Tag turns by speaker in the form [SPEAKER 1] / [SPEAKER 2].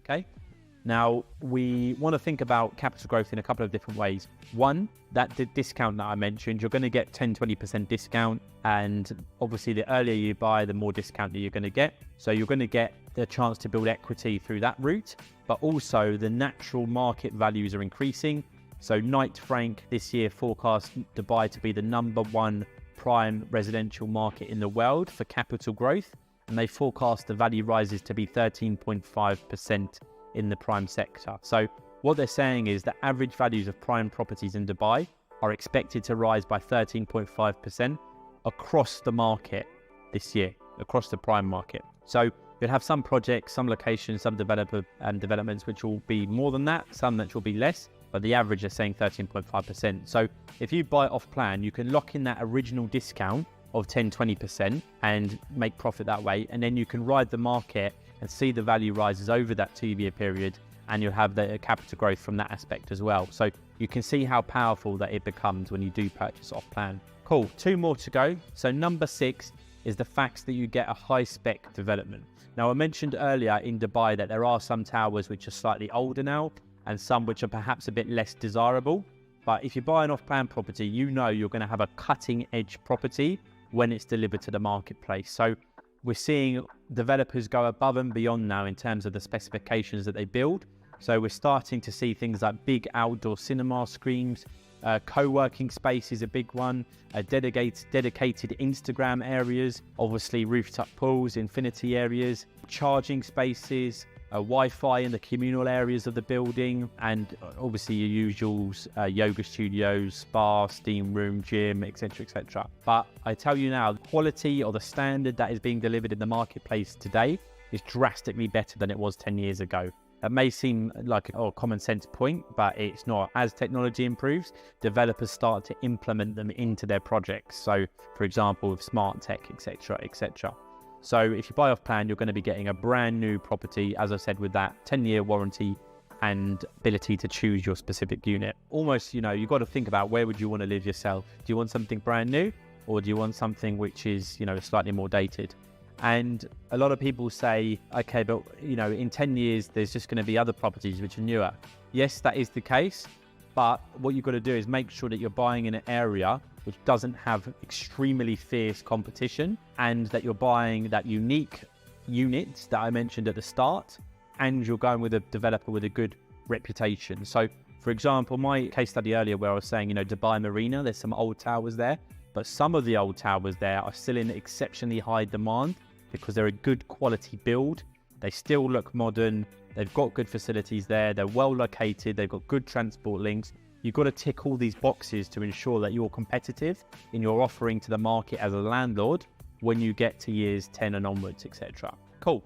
[SPEAKER 1] okay? Now, we want to think about capital growth in a couple of different ways. One, that discount that I mentioned, you're going to get 10-20% discount. And obviously, the earlier you buy, the more discount that you're going to get. So you're going to get the chance to build equity through that route. But also, the natural market values are increasing. So Knight Frank this year forecast Dubai to be the #1 prime residential market in the world for capital growth. And they forecast the value rises to be 13.5% in the prime sector. So what they're saying is that average values of prime properties in Dubai are expected to rise by 13.5% across the market this year, across the prime market. So you'll have some projects, some locations, some developments which will be more than that, some which will be less, but the average is saying 13.5%. So if you buy off plan, you can lock in that original discount of 10-20% and make profit that way, and then you can ride the market and see the value rises over that 2-year period, and you'll have the capital growth from that aspect as well. So you can see how powerful that it becomes when you do purchase off plan. Cool, 2 more to go. So number 6 is the fact that you get a high spec development. Now I mentioned earlier in Dubai that there are some towers which are slightly older now and some which are perhaps a bit less desirable. But if you buy an off plan property, you know you're going to have a cutting edge property when it's delivered to the marketplace. So we're seeing developers go above and beyond now in terms of the specifications that they build. So we're starting to see things like big outdoor cinema screens, co-working space is a big one, dedicated Instagram areas, obviously rooftop pools, infinity areas, charging spaces, Wi-Fi in the communal areas of the building, and obviously your usuals, yoga studios, spa, steam room, gym, etc, etc. But I tell you now, the quality or the standard that is being delivered in the marketplace today is drastically better than it was 10 years ago. That may seem like a common sense point, but it's not. As technology improves, developers start to implement them into their projects. So for example, with smart tech, etc, etc. So if you buy off plan, you're going to be getting a brand new property, as I said, with that 10-year warranty and ability to choose your specific unit. Almost, you've got to think about where would you want to live yourself. Do you want something brand new, or do you want something which is, slightly more dated? And a lot of people say, okay, but in 10 years, there's just going to be other properties which are newer. Yes, that is the case. But what you've got to do is make sure that you're buying in an area which doesn't have extremely fierce competition, and that you're buying that unique unit that I mentioned at the start, and you're going with a developer with a good reputation. So for example, my case study earlier where I was saying, Dubai Marina, there's some old towers there, but some of the old towers there are still in exceptionally high demand because they're a good quality build. They still look modern. They've got good facilities there. They're well located. They've got good transport links. You've got to tick all these boxes to ensure that you're competitive in your offering to the market as a landlord when you get to years 10 and onwards, etc. Cool.